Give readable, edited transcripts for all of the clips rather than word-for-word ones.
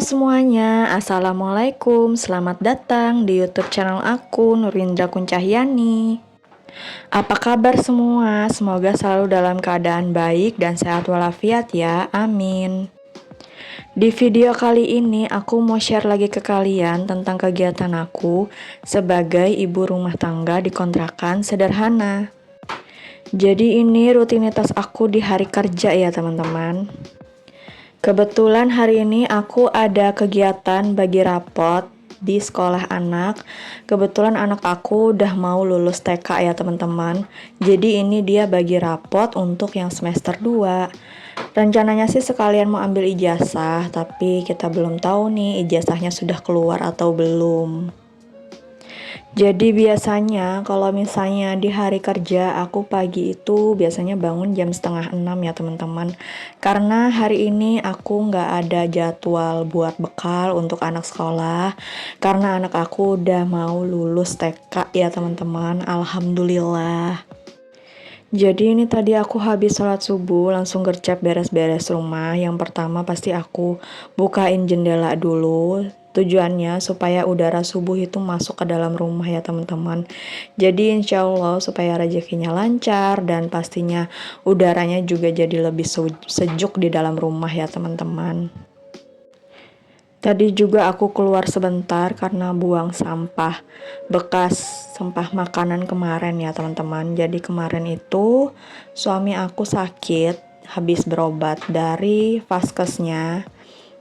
Semuanya, Assalamualaikum. Selamat datang di YouTube channel aku, Nurindra Kuncahyani. Apa kabar semua? Semoga selalu dalam keadaan baik dan sehat walafiat ya. Amin. Di video kali ini aku mau share lagi ke kalian tentang kegiatan aku sebagai ibu rumah tangga di kontrakan sederhana. Jadi ini rutinitas aku di hari kerja ya teman-teman. Kebetulan hari ini aku ada kegiatan bagi rapot di sekolah anak. Kebetulan anak aku udah mau lulus TK ya teman-teman. Jadi ini dia bagi rapot untuk yang semester 2. Rencananya sih sekalian mau ambil ijazah, tapi kita belum tahu nih ijazahnya sudah keluar atau belum. Jadi biasanya kalau misalnya di hari kerja aku pagi itu biasanya bangun jam 5:30 ya teman-teman. Karena hari ini aku nggak ada jadwal buat bekal untuk anak sekolah. Karena anak aku udah mau lulus TK ya teman-teman. Alhamdulillah. Jadi ini tadi aku habis sholat subuh langsung gercep beres-beres rumah. Yang pertama pasti aku bukain jendela dulu. Tujuannya supaya udara subuh itu masuk ke dalam rumah ya teman-teman. Jadi insya Allah supaya rezekinya lancar dan pastinya udaranya juga jadi lebih sejuk di dalam rumah ya teman-teman. Tadi juga aku keluar sebentar karena buang sampah bekas sampah makanan kemarin ya teman-teman. Jadi kemarin itu suami aku sakit habis berobat dari vaskesnya.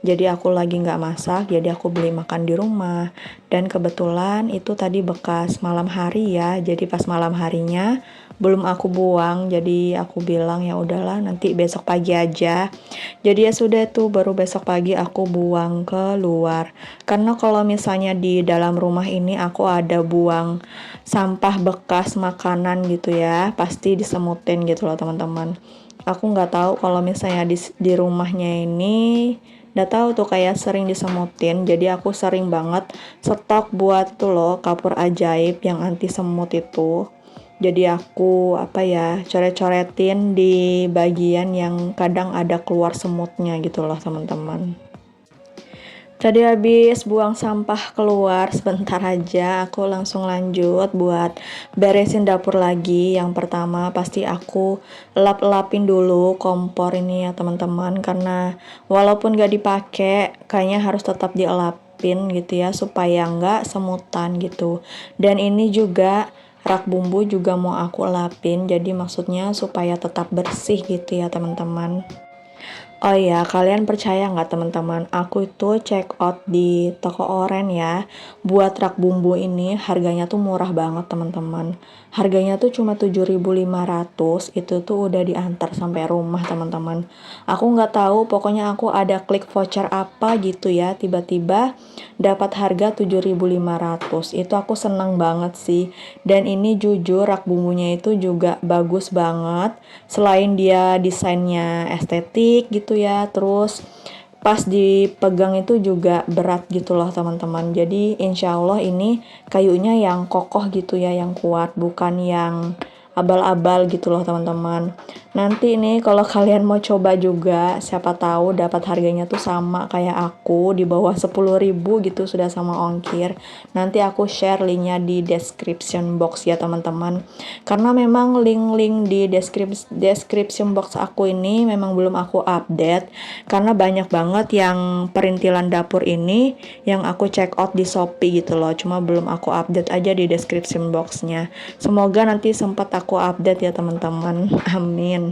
Jadi aku lagi nggak masak, jadi aku beli makan di rumah. Dan kebetulan itu tadi bekas malam hari ya, jadi pas malam harinya belum aku buang, jadi aku bilang ya udahlah nanti besok pagi aja. Jadi ya sudah tuh baru besok pagi aku buang ke luar. Karena kalau misalnya di dalam rumah ini aku ada buang sampah bekas makanan gitu ya, pasti disemutin gitu loh teman-teman. Aku nggak tahu kalau misalnya di rumahnya ini nggak tahu tuh kayak sering disemutin, jadi aku sering banget stok buat tuh loh kapur ajaib yang anti semut itu. Jadi aku coret-coretin di bagian yang kadang ada keluar semutnya gitu loh teman-teman. Tadi habis buang sampah keluar sebentar aja, aku langsung lanjut buat beresin dapur lagi. Yang pertama pasti aku elap-elapin dulu kompor ini ya teman-teman, karena walaupun gak dipakai kayaknya harus tetap dielapin gitu ya supaya nggak semutan gitu. Dan ini juga rak bumbu juga mau aku elapin, jadi maksudnya supaya tetap bersih gitu ya teman-teman. Oh iya, kalian percaya nggak teman-teman? Aku itu check out di toko oren ya. Buat rak bumbu ini harganya tuh murah banget teman-teman. Harganya tuh cuma 7.500. Itu tuh udah diantar sampai rumah teman-teman. Aku nggak tahu, pokoknya aku ada klik voucher apa gitu ya. Tiba-tiba dapat harga 7.500. Itu aku senang banget sih. Dan ini jujur rak bumbunya itu juga bagus banget. Selain dia desainnya estetik gitu ya, terus pas dipegang itu juga berat gitu loh teman-teman. Jadi insya Allah ini kayunya yang kokoh gitu ya, yang kuat, bukan yang abal-abal gitu loh teman-teman. Nanti nih kalau kalian mau coba juga, siapa tahu dapat harganya tuh sama kayak aku, di bawah 10.000 gitu sudah sama ongkir. Nanti aku share linknya di description box ya teman-teman. Karena memang link-link di description box aku ini memang belum aku update, karena banyak banget yang perintilan dapur ini yang aku check out di Shopee gitu loh. Cuma belum aku update aja di description boxnya. Semoga nanti sempat aku update ya teman-teman. Amin.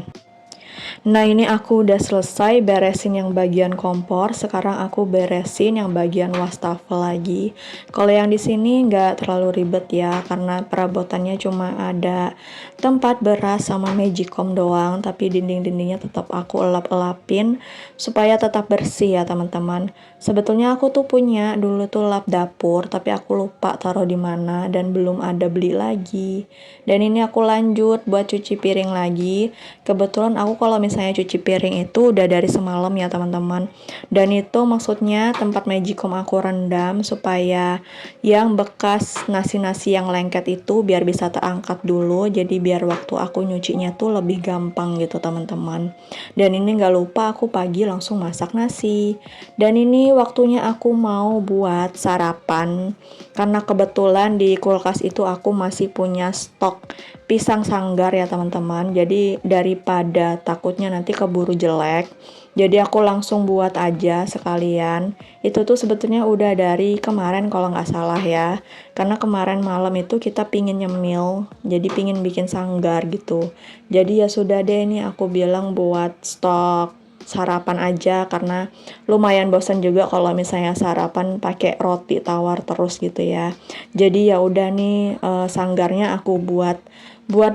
Nah ini aku udah selesai beresin yang bagian kompor, sekarang aku beresin yang bagian wastafel lagi. Kalau yang di sini nggak terlalu ribet ya, karena perabotannya cuma ada tempat beras sama magicom doang, tapi dinding-dindingnya tetap aku elap-elapin supaya tetap bersih ya teman-teman. Sebetulnya aku tuh punya dulu tuh lap dapur, tapi aku lupa taruh di mana dan belum ada beli lagi. Dan ini aku lanjut buat cuci piring lagi. Kebetulan aku kalau misalnya cuci piring itu udah dari semalam ya teman-teman. Dan itu maksudnya tempat magicom aku rendam supaya yang bekas nasi-nasi yang lengket itu biar bisa terangkat dulu. Jadi biar waktu aku nyucinya tuh lebih gampang gitu teman-teman. Dan ini gak lupa aku pagi langsung masak nasi. Dan ini waktunya aku mau buat sarapan. Karena kebetulan di kulkas itu aku masih punya stok pisang sanggar ya teman-teman. Jadi daripada takutnya nanti keburu jelek, jadi aku langsung buat aja sekalian. Itu tuh sebetulnya udah dari kemarin kalau nggak salah ya. Karena kemarin malam itu kita pingin nyemil, jadi pingin bikin sanggar gitu. Jadi ya sudah deh, ini aku bilang buat stok sarapan aja karena lumayan bosan juga kalau misalnya sarapan pakai roti tawar terus gitu ya. Jadi ya udah nih, sanggarnya aku buat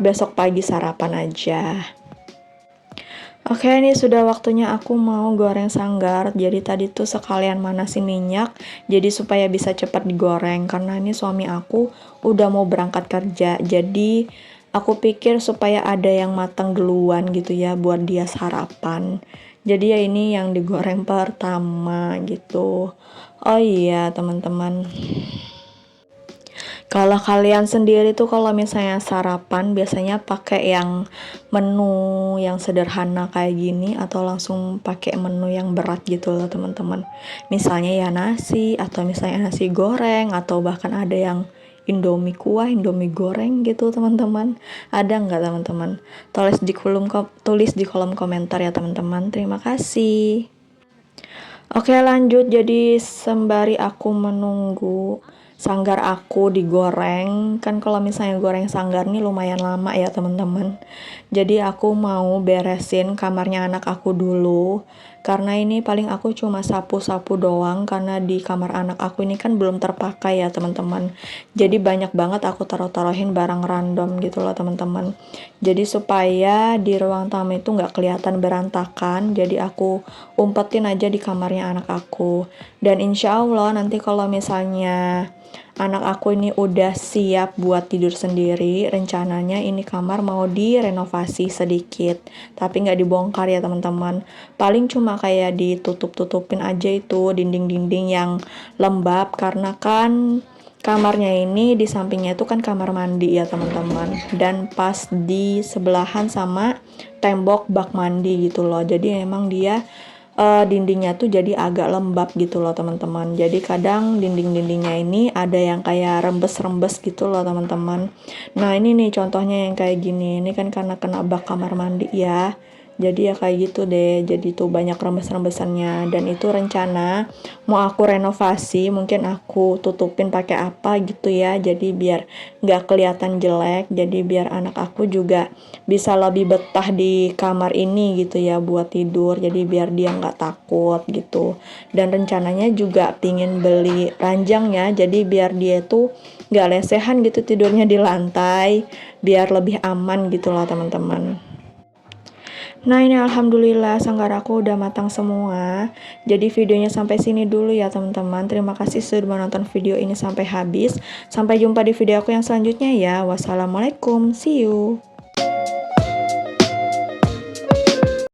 besok pagi sarapan aja. Oke, ini sudah waktunya aku mau goreng sanggar. Jadi tadi tuh sekalian manasin minyak, jadi supaya bisa cepat digoreng. Karena ini suami aku udah mau berangkat kerja, jadi aku pikir supaya ada yang matang duluan gitu ya buat dia sarapan. Jadi ya ini yang digoreng pertama gitu. Oh iya teman-teman, kalau kalian sendiri tuh kalau misalnya sarapan biasanya pakai yang menu yang sederhana kayak gini atau langsung pakai menu yang berat gitu loh teman-teman. Misalnya ya nasi atau misalnya nasi goreng atau bahkan ada yang Indomie kuah, Indomie goreng gitu teman-teman. Ada nggak teman-teman? Tulis di kolom komentar ya teman-teman. Terima kasih. Oke lanjut, jadi sembari aku menunggu sanggar aku digoreng, kan kalau misalnya goreng sanggar nih lumayan lama ya teman-teman. Jadi aku mau beresin kamarnya anak aku dulu, karena ini paling aku cuma sapu-sapu doang, karena di kamar anak aku ini kan belum terpakai ya teman-teman. Jadi banyak banget aku taruh-taruhin barang random gitu loh teman-teman. Jadi supaya di ruang tamu itu nggak kelihatan berantakan, jadi aku umpetin aja di kamarnya anak aku. Dan insya Allah nanti kalau misalnya anak aku ini udah siap buat tidur sendiri, rencananya ini kamar mau direnovasi sedikit, tapi nggak dibongkar ya teman-teman. Paling cuma kayak ditutup-tutupin aja itu dinding-dinding yang lembab, karena kan kamarnya ini di sampingnya itu kan kamar mandi ya teman-teman, dan pas di sebelahan sama tembok bak mandi gitu loh. Jadi emang dia dindingnya tuh jadi agak lembab gitu loh teman-teman. Jadi kadang dinding-dindingnya ini ada yang kayak rembes-rembes gitu loh teman-teman. Nah ini nih contohnya yang kayak gini. Ini kan karena kena bak kamar mandi ya. Jadi ya kayak gitu deh. Jadi tuh banyak rembes-rembesannya. Dan itu rencana mau aku renovasi. Mungkin aku tutupin pakai apa gitu ya. Jadi biar nggak kelihatan jelek. Jadi biar anak aku juga bisa lebih betah di kamar ini gitu ya buat tidur. Jadi biar dia nggak takut gitu. Dan rencananya juga pingin beli ranjang ya. Jadi biar dia tuh nggak lesehan gitu tidurnya di lantai. Biar lebih aman gitu lah teman-teman. Nah ini alhamdulillah sanggar aku udah matang semua. Jadi videonya sampai sini dulu ya teman-teman. Terima kasih sudah menonton video ini sampai habis. Sampai jumpa di video aku yang selanjutnya ya. Wassalamualaikum, see you.